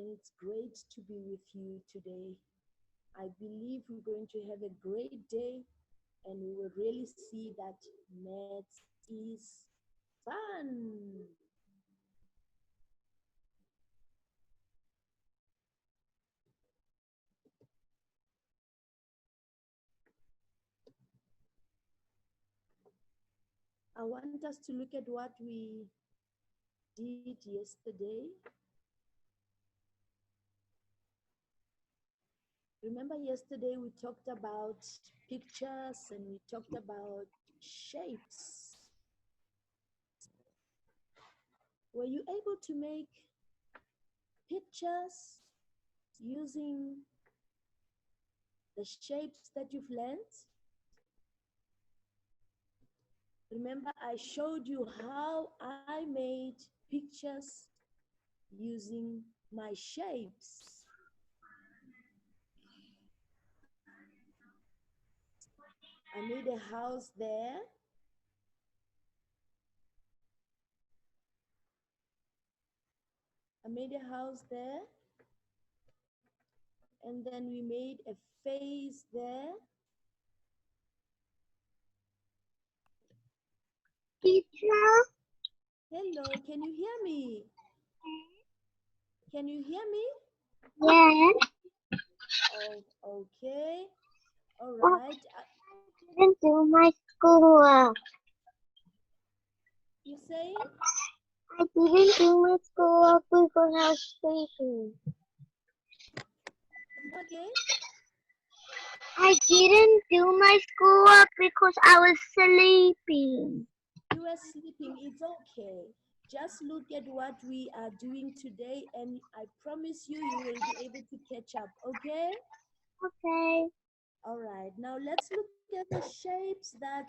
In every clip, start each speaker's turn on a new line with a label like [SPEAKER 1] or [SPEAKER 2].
[SPEAKER 1] and it's great to be with you today. I believe we're going to have a great day and we will really see that maths is fun. I want us to look at what we did yesterday. Remember yesterday we talked about pictures and we talked about shapes. Were you able to make pictures using the shapes that you've learned? Remember, I showed you how I made pictures using my shapes. I made a house there. I made a house there. And then we made a face there.
[SPEAKER 2] Teacher?
[SPEAKER 1] Hello, can you hear me? Can you hear me?
[SPEAKER 2] Yes.
[SPEAKER 1] Oh, okay. All right.
[SPEAKER 2] I didn't do my schoolwork.
[SPEAKER 1] You say?
[SPEAKER 2] I didn't do my schoolwork because I was sleeping.
[SPEAKER 1] Okay.
[SPEAKER 2] I didn't do my schoolwork because I was sleeping.
[SPEAKER 1] You were sleeping. It's okay. Just look at what we are doing today and I promise you, you will be able to catch up, okay?
[SPEAKER 2] Okay.
[SPEAKER 1] All right. Now let's look at the shapes that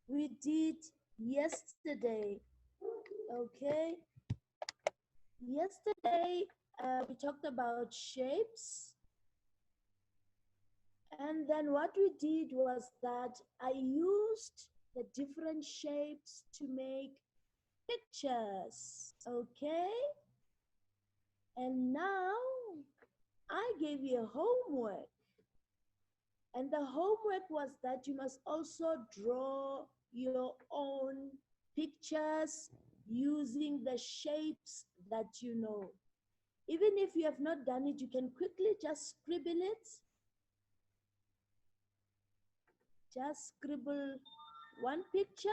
[SPEAKER 1] we did yesterday, okay? Yesterday, we talked about shapes. And then what we did was that I used the different shapes to make pictures, okay? And now I gave you a homework. And the homework was that you must also draw your own pictures using the shapes that you know. Even if you have not done it, you can quickly just scribble it. Just scribble one picture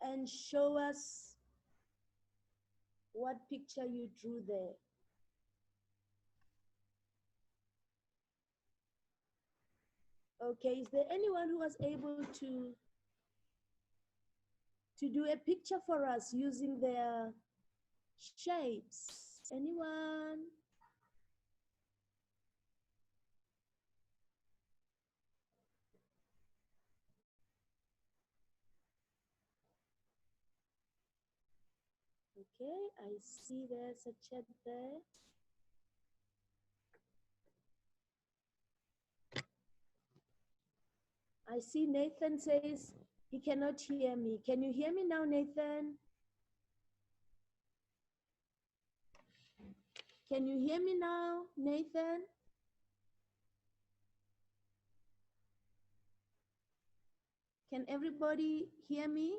[SPEAKER 1] and show us what picture you drew there. Okay, is there anyone who was able to do a picture for us using their shapes? Anyone? Okay, I see there's a chat there. I see Nathan says he cannot hear me. Can you hear me now, Nathan? Can you hear me now, Nathan? Can everybody hear me?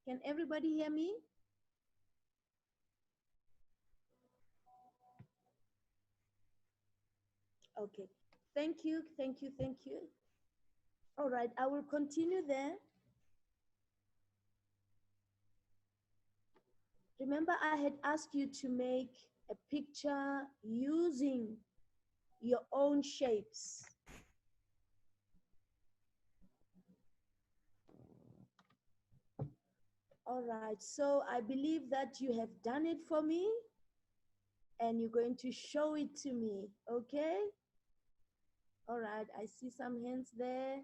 [SPEAKER 1] Can everybody hear me? Okay. Thank you, thank you, thank you. All right, I will continue there. Remember, I had asked you to make a picture using your own shapes. All right, so I believe that you have done it for me and you're going to show it to me, okay? All right, I see some hands there.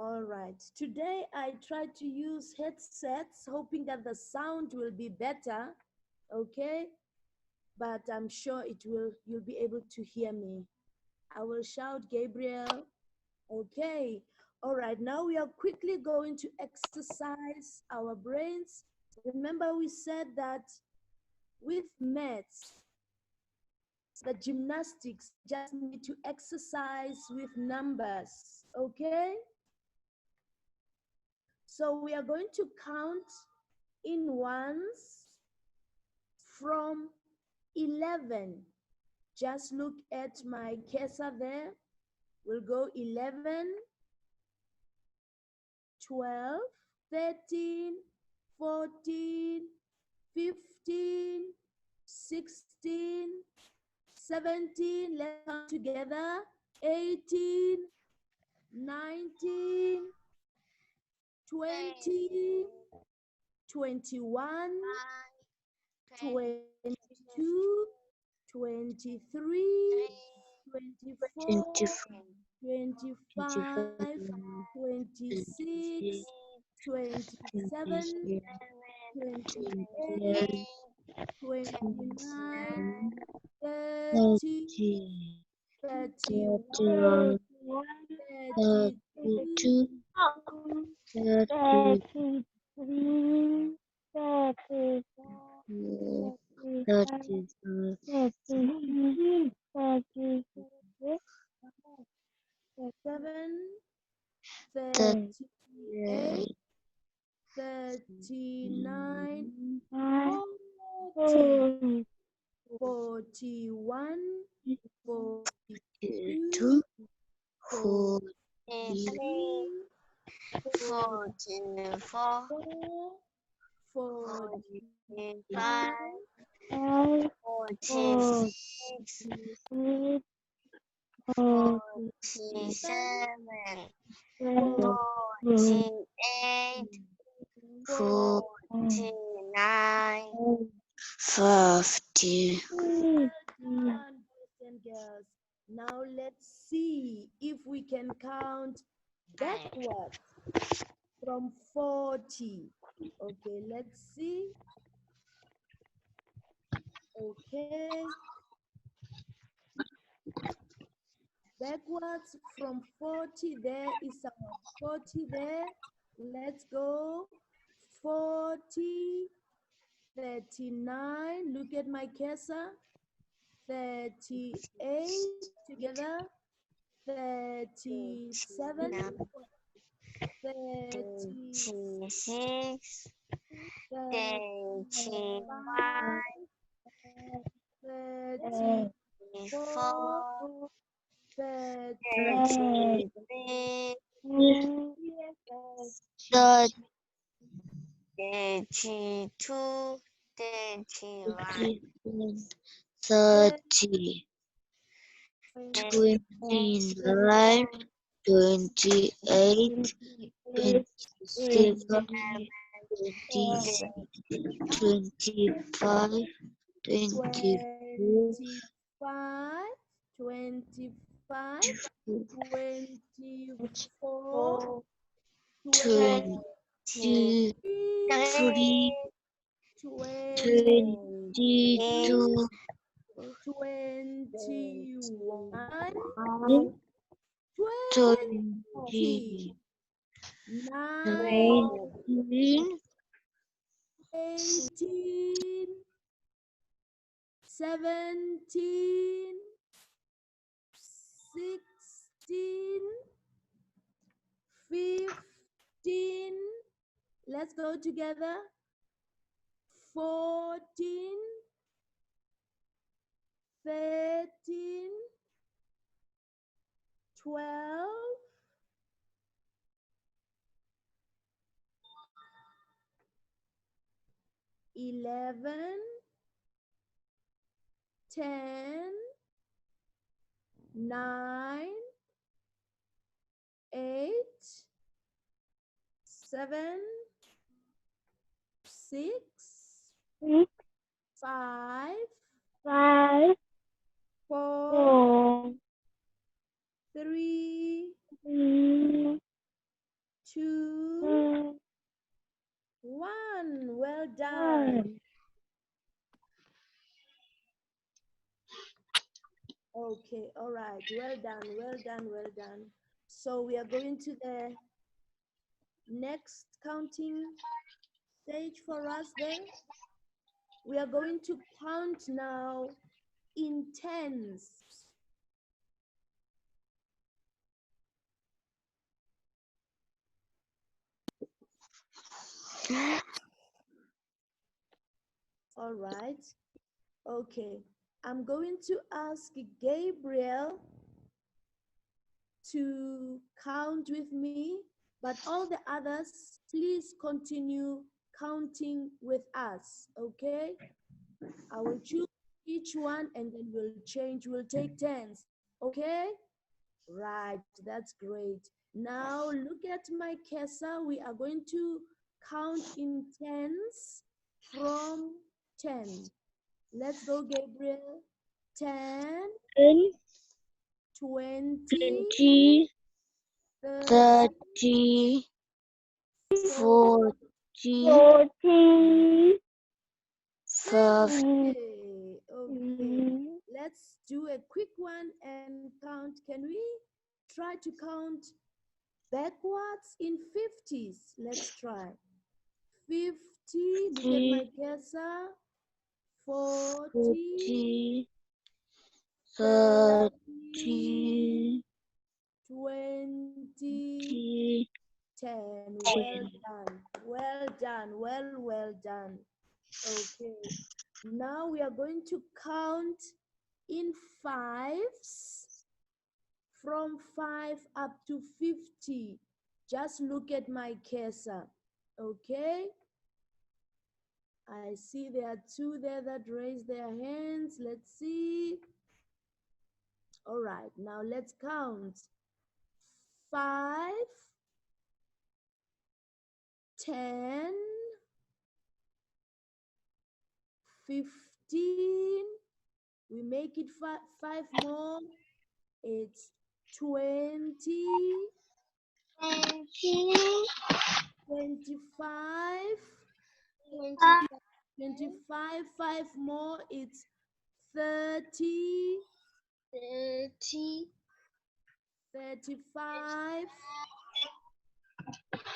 [SPEAKER 1] All right. Today I tried to use headsets, hoping that the sound will be better. Okay. But I'm sure you'll be able to hear me. I will shout, Gabriel. Okay. All right. Now we are quickly going to exercise our brains. Remember, we said that with maths, the gymnastics, we just need to exercise with numbers. Okay. So we are going to count in ones from 11. Just look at my cursor there. We'll go 11, 12, 13, 14, 15, 16, 17. Let's count together. 18, 19, 20, 21, 22, 23, 24, 25, 26, 27, 28, 29, 30, 31, 32,
[SPEAKER 2] 33, 34,
[SPEAKER 1] 37, 38, 39, 40, 41, 42, 43, 44, 45,
[SPEAKER 2] 50.
[SPEAKER 1] Well done, boys and girls. Now let's see if we can count backwards from 40. Okay, let's see. Okay, backwards from 40. There is our 40 there. Let's go. 40, 39. Look at my cursor. 38 together. 37, 36, 35, 34, 33,
[SPEAKER 2] 30, 29, 28, 27, 26, 25, 24,
[SPEAKER 1] 25, 24,
[SPEAKER 2] 23,
[SPEAKER 1] 23, 22,
[SPEAKER 2] 22,
[SPEAKER 1] 21, 20,
[SPEAKER 2] 20, 19,
[SPEAKER 1] 18, 17, 16, 15. Let's go together. 14, 13, 12, 11, 10, 9, 8, 7, 6, 5, 4, 3, 2, 1. Well done. Okay, all right. Well done, well done, well done. So we are going to the next counting stage for us there. We are going to count now in tens. All right. Okay. I'm going to ask Gabriel to count with me, but all the others, please continue counting with us, okay? I will choose each one and then we'll change, we'll take turns, okay? Right, that's great. Now look at my Kesa. We are going to count in tens from 10. Let's go, Gabriel. 10, 20,
[SPEAKER 2] 20,
[SPEAKER 1] 30,
[SPEAKER 2] 30,
[SPEAKER 1] 40,
[SPEAKER 2] 40, 50.
[SPEAKER 1] Okay. Let's do a quick one and count. Can we try to count backwards in 50s? Let's try. 50, look at my cursor. 40, 30,
[SPEAKER 2] 30,
[SPEAKER 1] 20, 10. Well done. Well done. Well done. Okay. Now we are going to count in fives from 5 up to 50. Just look at my cursor. Okay. I see there are 2 there that raise their hands. Let's see. All right. Now let's count. 5, 10, 15. We make it 5 more. It's 20, 25, 25, 5 more. It's 30, 35,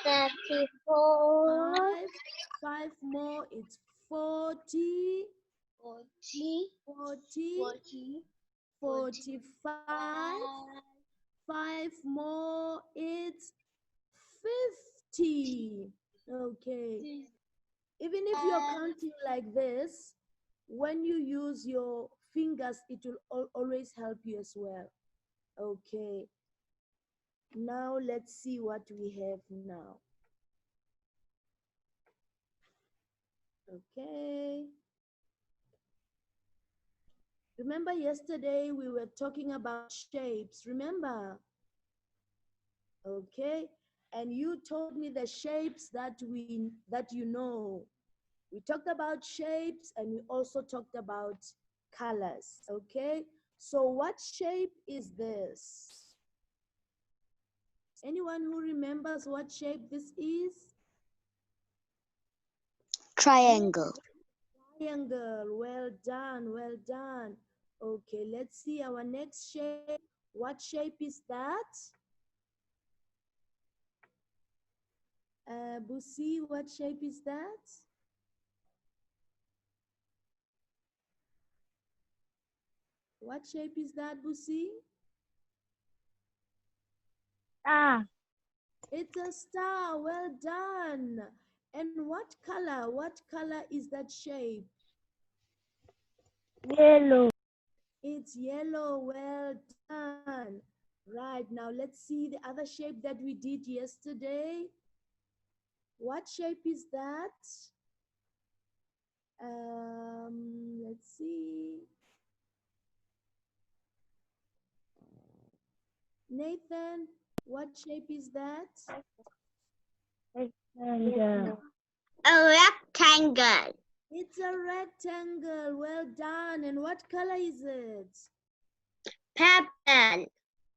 [SPEAKER 2] 34,
[SPEAKER 1] 5 more. It's 40, 45, 5 more. It's 50. Okay. Even if you're counting like this, when you use your fingers, it will always help you as well. Okay. Now let's see what we have now. Okay. Remember yesterday we were talking about shapes, remember? Okay. And you told me the shapes that you know. We talked about shapes and we also talked about colors, okay? So what shape is this? Anyone who remembers what shape this is?
[SPEAKER 2] triangle.
[SPEAKER 1] Triangle. Well done, well done. Okay, let's see our next shape. What shape is that? Busi, what shape is that? What shape is that, Busi?
[SPEAKER 2] Ah,
[SPEAKER 1] It's a star. Well done. And what color? What color is that shape?
[SPEAKER 2] yellow.
[SPEAKER 1] It's yellow. Well done. Right, now let's see the other shape that we did yesterday. What shape is that? Let's see. Nathan, what shape is that?
[SPEAKER 2] Rectangle. A rectangle.
[SPEAKER 1] It's a rectangle. Well done. And what color is it?
[SPEAKER 2] Purple.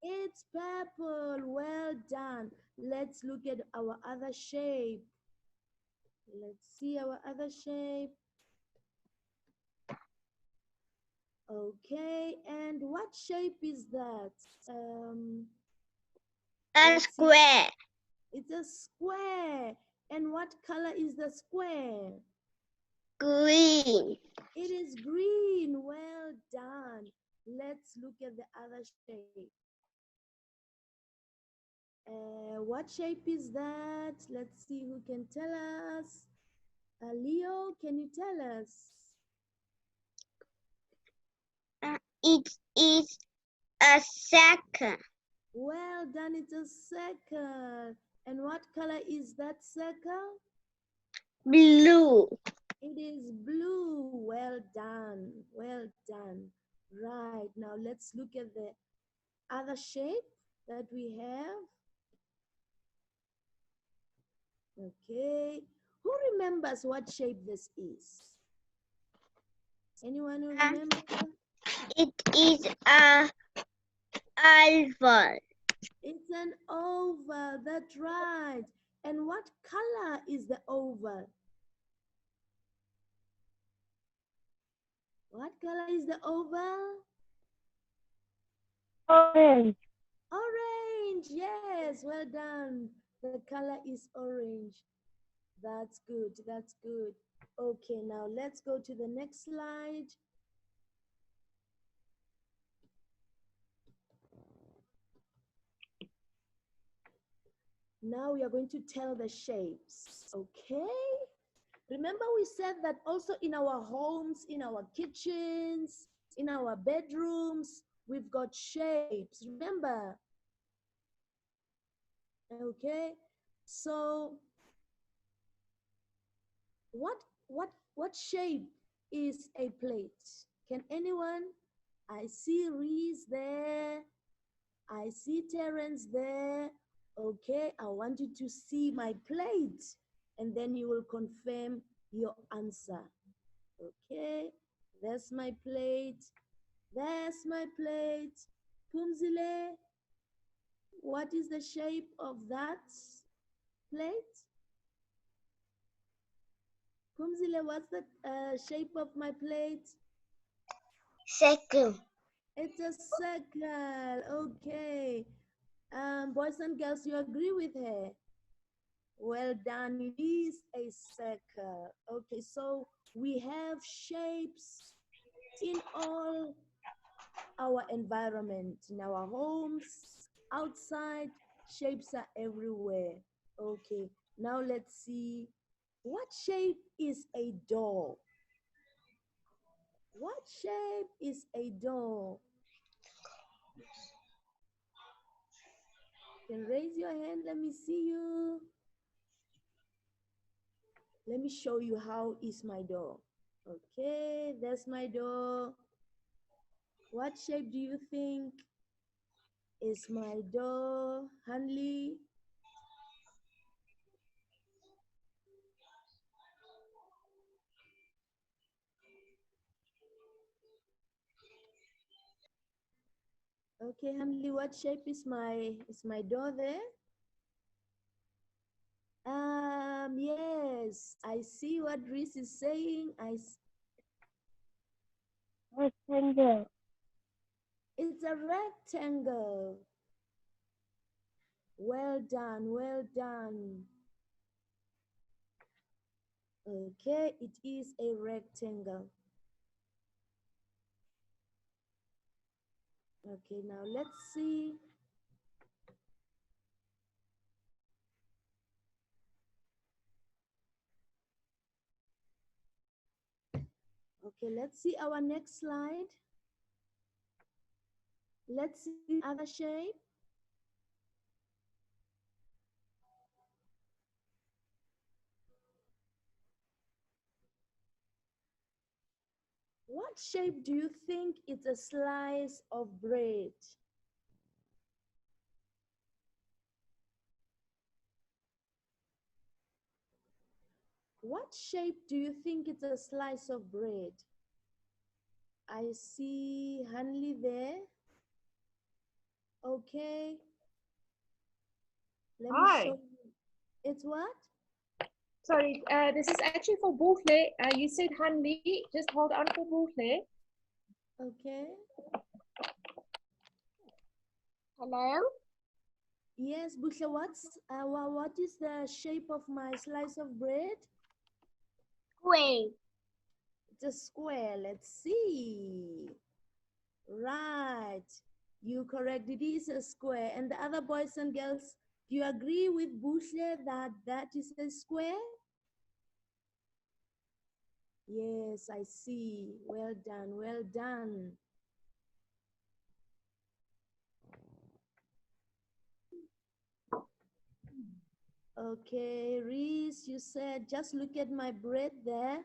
[SPEAKER 1] It's purple. Well done. Let's look at our other shape. Let's see our other shape. Okay, and what shape is that?
[SPEAKER 2] A
[SPEAKER 1] Let's see.
[SPEAKER 2] square.
[SPEAKER 1] It's a square. And what color is the square?
[SPEAKER 2] Green.
[SPEAKER 1] It is green. Well done. Let's look at the other shape. What shape is that? Let's see who can tell us. Leo, can you tell us?
[SPEAKER 2] It is a circle.
[SPEAKER 1] Well done, it's a circle. And what color is that circle?
[SPEAKER 2] Blue.
[SPEAKER 1] It is blue. Well done. Well done. Right. Now let's look at the other shape that we have. Okay. Who remembers what shape this is? Anyone who remembers?
[SPEAKER 2] It is a oval.
[SPEAKER 1] It's an oval. That's right. And what color is the oval? What color is the oval?
[SPEAKER 2] Orange.
[SPEAKER 1] Orange. Yes. Well done. The color is orange. That's good. That's good. Okay, now let's go to the next slide. Now we are going to tell the shapes, okay? Remember we said that also in our homes, in our kitchens, in our bedrooms, we've got shapes, remember? Okay, so what shape is a plate? Can anyone? I see Reese there. I see Terence there. Okay, I want you to see my plate and then you will confirm your answer. Okay, there's my plate. There's my plate. Pumzile, what is the shape of that plate? Pumzile, what's the shape of my plate?
[SPEAKER 2] Circle.
[SPEAKER 1] It's a circle. Okay. Boys and girls, you agree with her? Well done, it is a circle. Okay, so we have shapes in all our environment, in our homes, outside, shapes are everywhere. Okay, now let's see. What shape is a door? What shape is a door? You can raise your hand, let me see you. Let me show you how is my door. Okay, there's my door. What shape do you think is my door, Hanley? Okay, Hanley, what shape is my door there? Yes, I see what Reese is saying.
[SPEAKER 2] Rectangle.
[SPEAKER 1] It's a rectangle. Well done, well done. Okay, it is a rectangle. Okay, now let's see. Okay, let's see our next slide. Let's see other shape. What shape do you think is a slice of bread? What shape do you think it's a slice of bread? I see Hanley there. Okay. Let me
[SPEAKER 3] Hi.
[SPEAKER 1] show you. It's what?
[SPEAKER 3] Sorry, this is actually for Buhle. You said Hanli. Just hold on for Buhle.
[SPEAKER 1] Okay.
[SPEAKER 2] Hello?
[SPEAKER 1] Yes, Busha, what is the shape of my slice of bread?
[SPEAKER 2] Wait.
[SPEAKER 1] It's a square. Let's see. Right. You correct. It is a square. And the other boys and girls, do you agree with Busha that that is a square? Yes, I see. Well done. Well done. Okay, Reese, you said just look at my bread there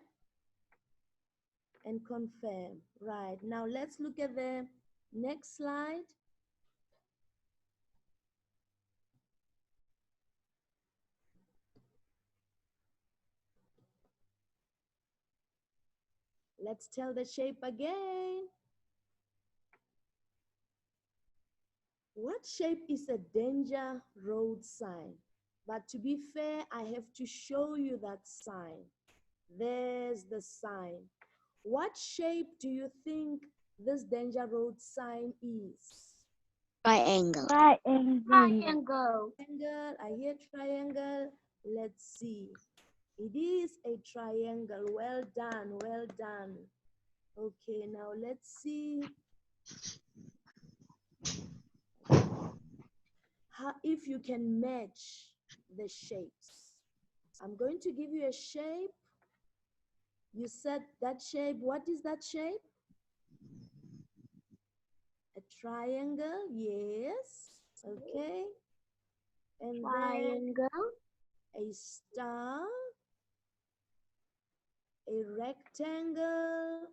[SPEAKER 1] and confirm. Right. Now let's look at the next slide. Let's tell the shape again. What shape is a danger road sign? But to be fair, I have to show you that sign. There's the sign. What shape do you think this danger road sign is?
[SPEAKER 2] Triangle.
[SPEAKER 1] Triangle.
[SPEAKER 2] Triangle.
[SPEAKER 1] I hear triangle. Let's see. It is a triangle. Well done. Well done. Okay, now let's see how if you can match the shapes. I'm going to give you a shape. You said that shape. What is that shape? A triangle. Yes. Okay. And then
[SPEAKER 2] Triangle.
[SPEAKER 1] a star, a rectangle,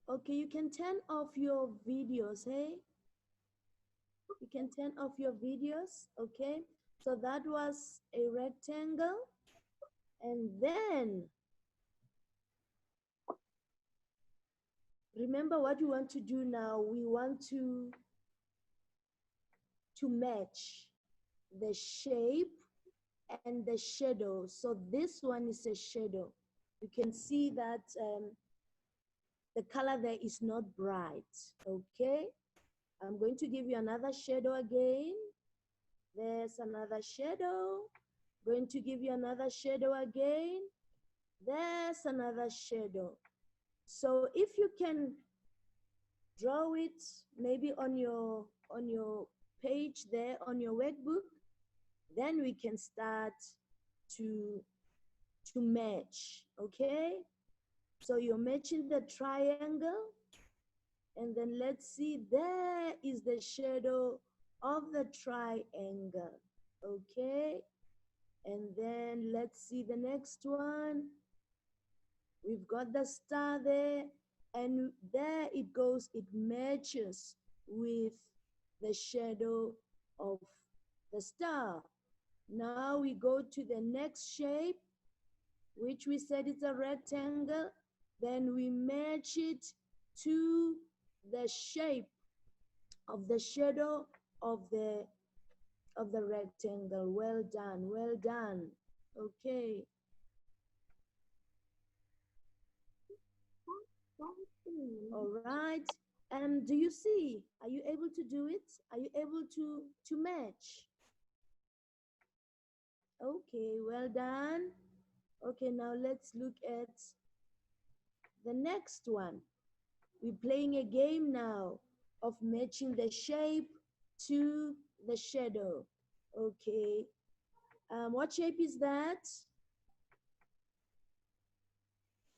[SPEAKER 1] okay, you can turn off your videos, hey? You can turn off your videos, okay? So that was a rectangle. And then, remember what we want to do now. We want to match the shape and the shadow. So this one is a shadow. You can see that the color there is not bright, okay? I'm going to give you another shadow again. There's another shadow. Going to give you another shadow again. There's another shadow. So if you can draw it maybe on your page there on your workbook, then we can start to match, okay? So you're matching the triangle, and then let's see, there is the shadow of the triangle, okay? And then let's see the next one. We've got the star there, and there it goes, it matches with the shadow of the star. Now we go to the next shape, which we said is a rectangle. Then we match it to the shape of the shadow of the rectangle. Well done, well done. Okay. All right. And do you see? Are you able to do it? Are you able to match? Okay, well done. Okay, now let's look at the next one. We're playing a game now of matching the shape to the shadow. Okay. What shape is that?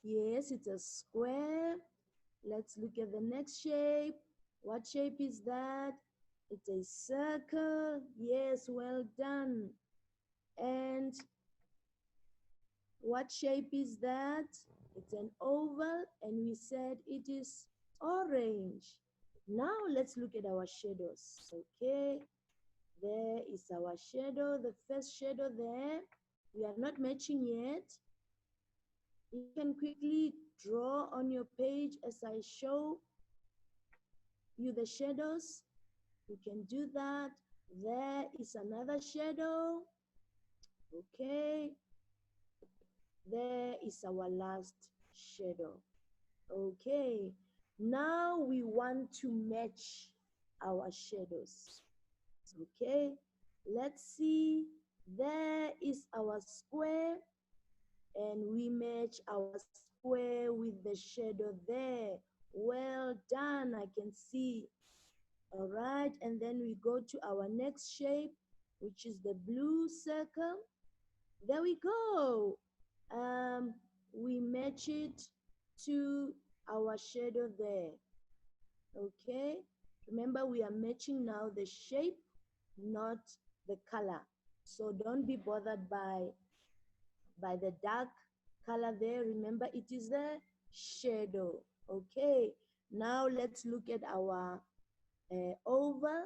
[SPEAKER 1] Yes, it's a square. Let's look at the next shape. What shape is that? It's a circle. Yes, well done. And what shape is that? It's an oval, and we said it is orange. Now let's look at our shadows. Okay, there is our shadow, the first shadow there. We are not matching yet. You can quickly draw on your page as I show you the shadows. You can do that. There is another shadow. Okay. There is our last shadow. Okay. Now we want to match our shadows. Okay. Let's see. There is our square, and we match our square with the shadow there. Well done, I can see. All right, and then we go to our next shape, which is the blue circle. There we go. We match it to our shadow there. Okay, remember we are matching now the shape, not the color. So don't be bothered by the dark color there. Remember, it is the shadow. Okay, now let's look at our oval.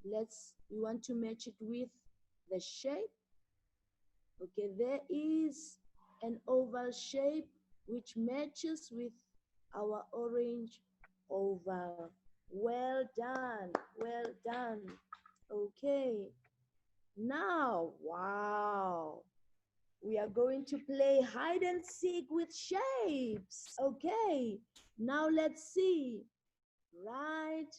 [SPEAKER 1] We want to match it with the shape. Okay, there is an oval shape which matches with our orange oval. Well done, well done. Okay, now, wow, we are going to play hide and seek with shapes. Okay, now let's see. Right,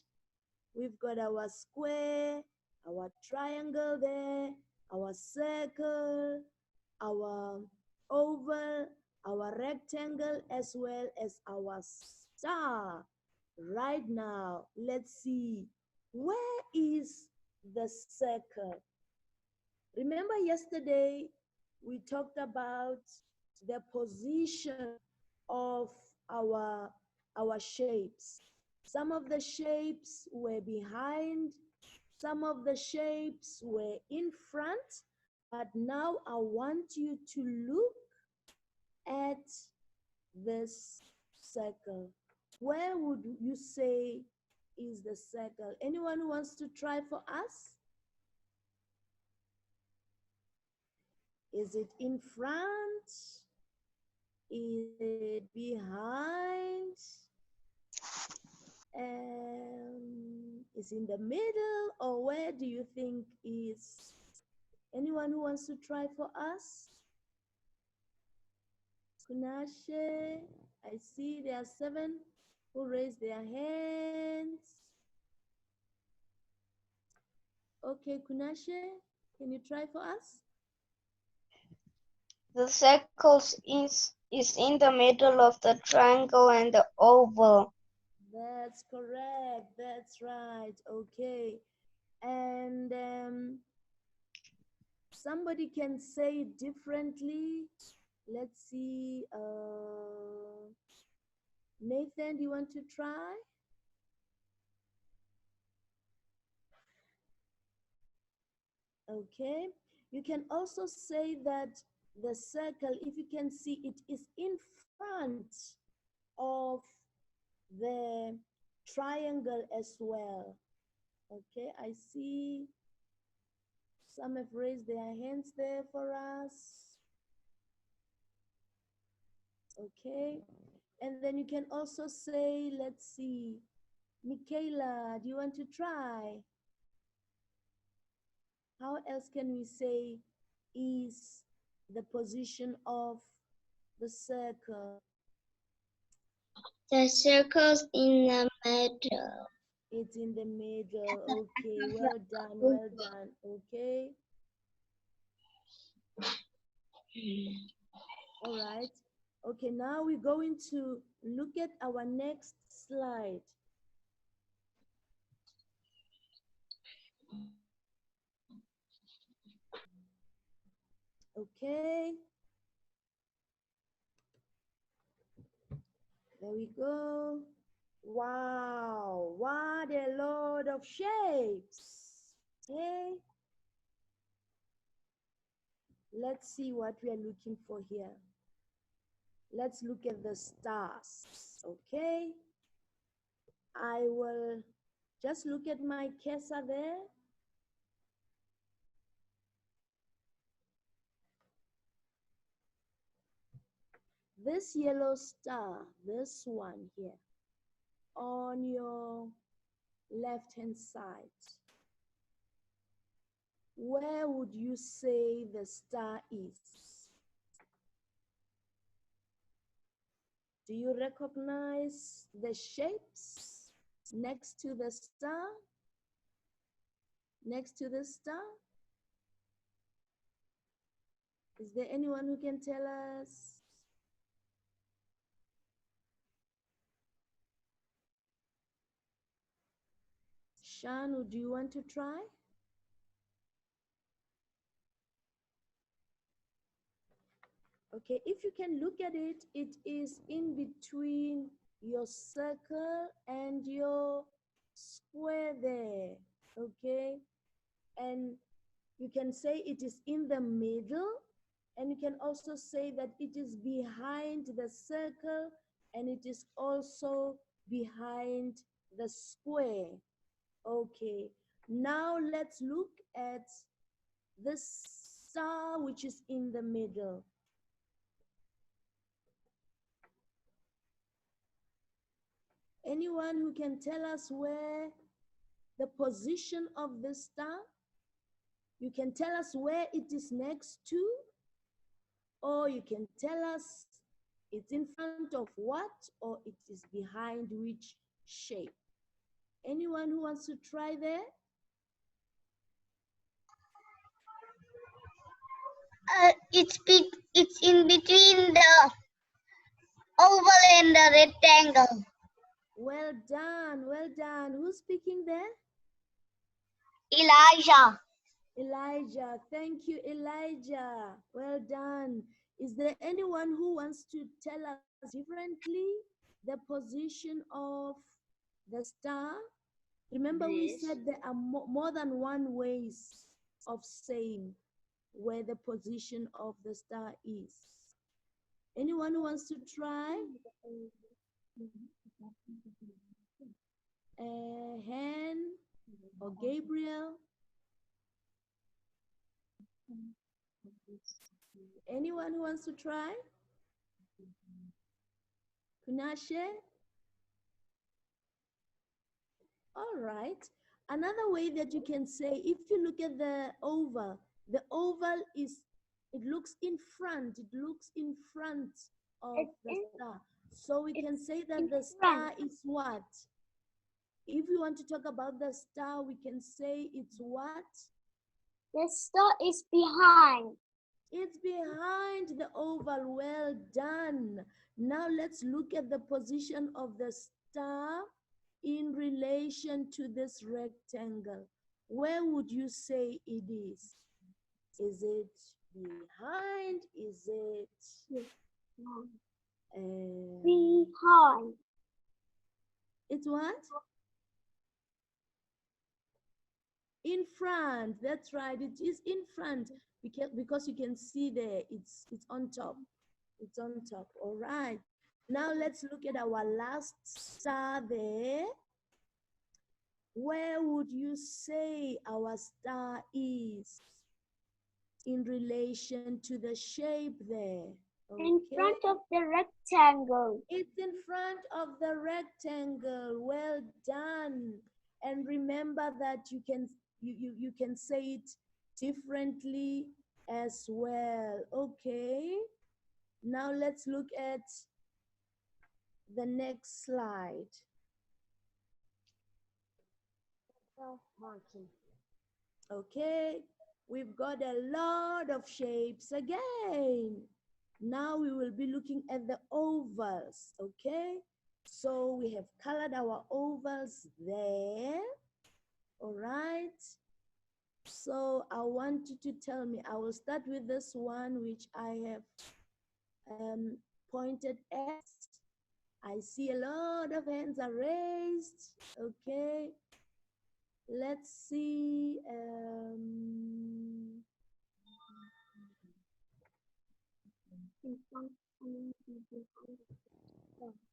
[SPEAKER 1] we've got our square, our triangle there, our circle, our oval, our rectangle, as well as our star. Right now, let's see, where is the circle? Remember yesterday, we talked about the position of our shapes. Some of the shapes were behind, some of the shapes were in front, but now I want you to look at this circle. Where would you say is the circle? Anyone who wants to try for us? Is it in front? Is it behind? Is in the middle, or where do you think is? Anyone who wants to try for us? Kunashe, I see there are 7 who raised their hands. Okay, Kunashe, can you try for us?
[SPEAKER 2] The circles is in the middle of the triangle and the oval.
[SPEAKER 1] That's correct. That's right. Okay. And somebody can say it differently. Let's see. Nathan, do you want to try? Okay. You can also say that the circle, if you can see, it is in front of the triangle as well. Okay, I see some have raised their hands there for us. Okay, and then you can also say, let's see, Michaela, do you want to try? How else can we say is the position of the circle?
[SPEAKER 2] The circle's in the middle.
[SPEAKER 1] It's in the middle. Okay, well done, well done. Okay. All right. Okay, now we're going to look at our next slide. Okay. There we go. Wow, what a lot of shapes. Okay. Let's see what we are looking for here. Let's look at the stars. Okay. I will just look at my cursor there. this yellow star, this one here, on your left-hand side, where would you say the star is? Do you recognize the shapes next to the star? Next to the star? Is there anyone who can tell us? Shanu, do you want to try? Okay, if you can look at it, it is in between your circle and your square there, okay? And you can say it is in the middle, and you can also say that it is behind the circle, and it is also behind the square. Okay, now let's look at this star which is in the middle. Anyone who can tell us where the position of the star? You can tell us where it is next to, or you can tell us it's in front of what, or it is behind which shape. Anyone who wants to try there?
[SPEAKER 2] It's in between the oval and the rectangle.
[SPEAKER 1] Well done, well done. Who's speaking there?
[SPEAKER 2] Elijah.
[SPEAKER 1] Elijah, thank you, Elijah. Well done. Is there anyone who wants to tell us differently the position of the star? Remember, we said there are more than one ways of saying where the position of the star is. Anyone who wants to try? Han or Gabriel? Anyone who wants to try? Kunashe? All right. Another way that you can say, if you look at the oval is, it looks in front of the star. So we can say that the star is what? If we want to talk about the star, we can say it's what?
[SPEAKER 2] The star is behind.
[SPEAKER 1] It's behind the oval. Well done. Now let's look at the position of the star in relation to this rectangle. Where would you say it is? Is it behind? Is it
[SPEAKER 2] behind?
[SPEAKER 1] It's what? In front. That's right. It is in front because you can see there. It's on top. It's on top. All right. Now let's look at our last star there. Where would you say our star is in relation to the shape there? Okay.
[SPEAKER 2] In front of the rectangle.
[SPEAKER 1] It's in front of the rectangle. Well done. And remember that you can say it differently as well. Okay. Now let's look at the next slide. Okay, we've got a lot of shapes again. Now we will be looking at the ovals, okay? So we have colored our ovals there, all right? So I want you to tell me, I will start with this one which I have pointed at. I see a lot of hands are raised, okay? Let's see.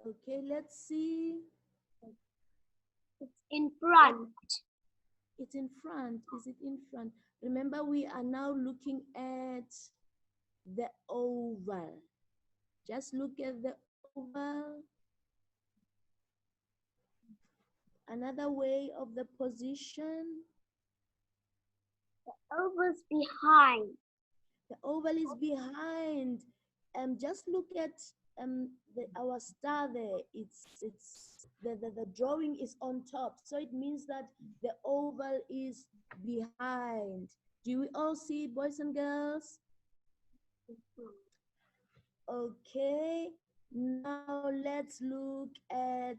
[SPEAKER 1] Okay, let's see.
[SPEAKER 2] It's in front.
[SPEAKER 1] It's in front. Is it in front? Remember, we are now looking at the oval. Just look at the oval. Another way of the position.
[SPEAKER 2] Oval's behind.
[SPEAKER 1] The oval is behind. Just look at our star there. It's the drawing is on top, so it means that the oval is behind. Do we all see it, boys and girls? Okay, now let's look at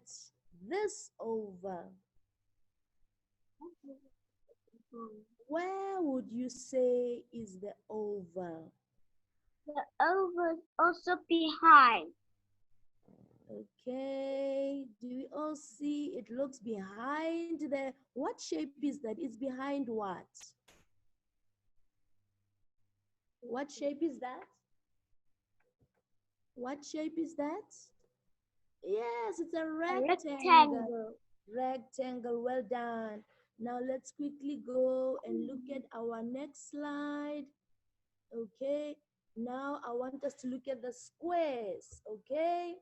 [SPEAKER 1] this oval. Where would you say is the oval?
[SPEAKER 2] The oval also behind.
[SPEAKER 1] Okay, do we all see it looks behind the, what shape is that? It's behind what? What shape is that? What shape is that? Yes, it's a rectangle. Rectangle, well done. Now let's quickly go and look at our next slide. Okay, now I want us to look at the squares, okay?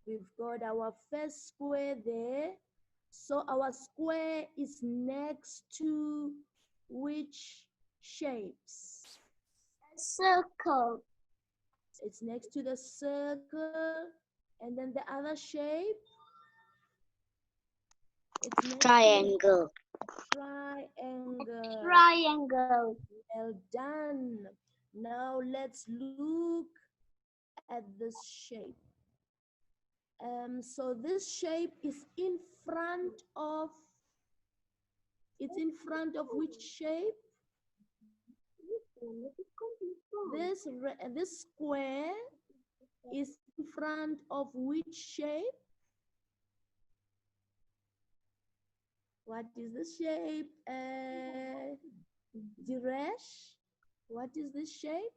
[SPEAKER 1] We've got our first square there. So our square is next to which shapes?
[SPEAKER 2] A circle.
[SPEAKER 1] It's next to the circle. And then the other shape? It's next
[SPEAKER 2] Triangle.
[SPEAKER 1] to triangle.
[SPEAKER 2] Triangle.
[SPEAKER 1] Well done. Now let's look at this shape. So this shape is in front of, it's in front of which shape? This square is in front of which shape? What is this shape? Diresh, what is this shape?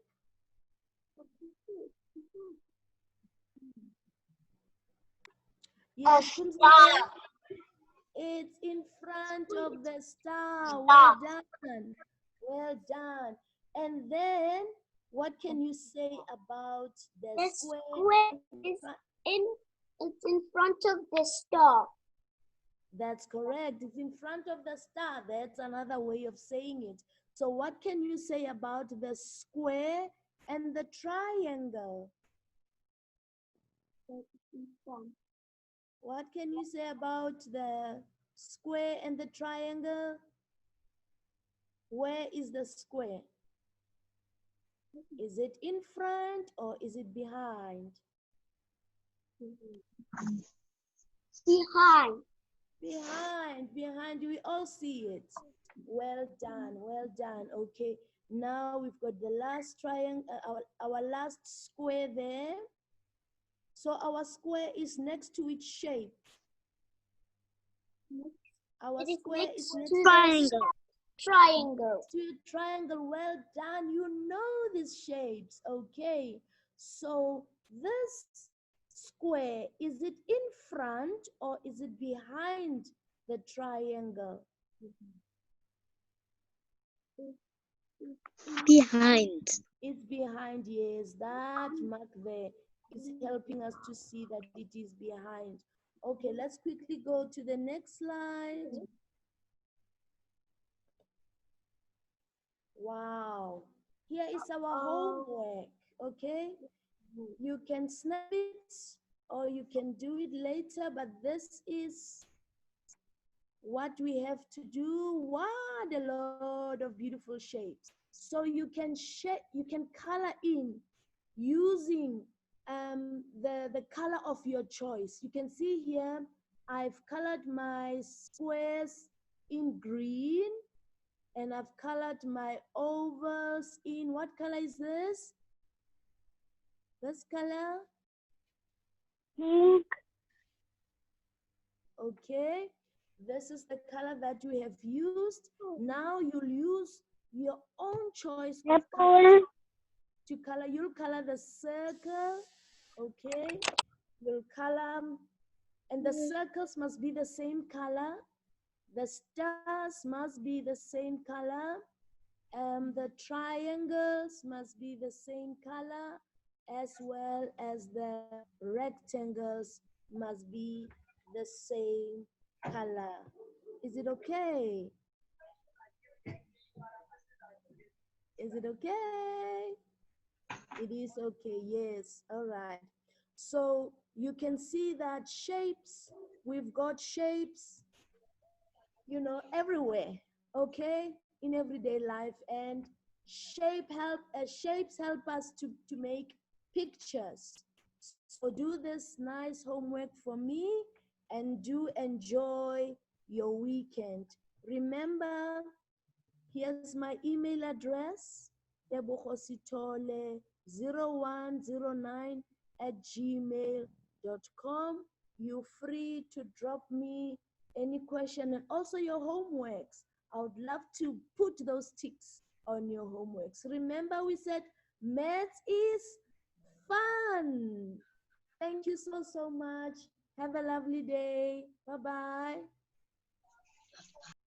[SPEAKER 1] Yes, it's in front of the star. Well done. Well done. And then, what can you say about the square?
[SPEAKER 2] It's in front of the star.
[SPEAKER 1] That's correct. It's in front of the star. That's another way of saying it. So what can you say about the square and the triangle? What can you say about the square and the triangle? Where is the square? Is it in front or is it behind?
[SPEAKER 2] Behind.
[SPEAKER 1] Behind. We all see it. Well done, well done. Okay, now we've got the last triangle, our last square there. So our square is next to which shape? Our square is next to
[SPEAKER 2] triangle. Triangle.
[SPEAKER 1] To triangle. Well done. You know these shapes. Okay. So this square, is it in front or is it behind the triangle?
[SPEAKER 2] Behind.
[SPEAKER 1] It's behind, yes. That mark there is helping us to see that it is behind. Okay, let's quickly go to the next slide. Wow. Here is our homework, okay? You can snap it or you can do it later, but this is what we have to do. What a lot of beautiful shapes. So you can color in using the color of your choice. You can see here, I've colored my squares in green and I've colored my ovals in, what color is this? This color?
[SPEAKER 2] Pink.
[SPEAKER 1] Okay, this is the color that we have used. Now you'll use your own choice of color to color. You'll color the circle, okay? You'll color, and the circles must be the same color. The stars must be the same color. The triangles must be the same color. as well as the rectangles must be the same color. Is it okay? Is it okay? It is okay, yes, all right. So you can see that shapes, we've got shapes, everywhere, okay, in everyday life. And shapes help us to make pictures. So do this nice homework for me and do enjoy your weekend. Remember, here's my email address, tebohositole0109 @gmail.com. You're free to drop me any question and also your homeworks. I would love to put those ticks on your homeworks. Remember, we said maths is fun. Thank you so much. Have a lovely day. Bye-bye.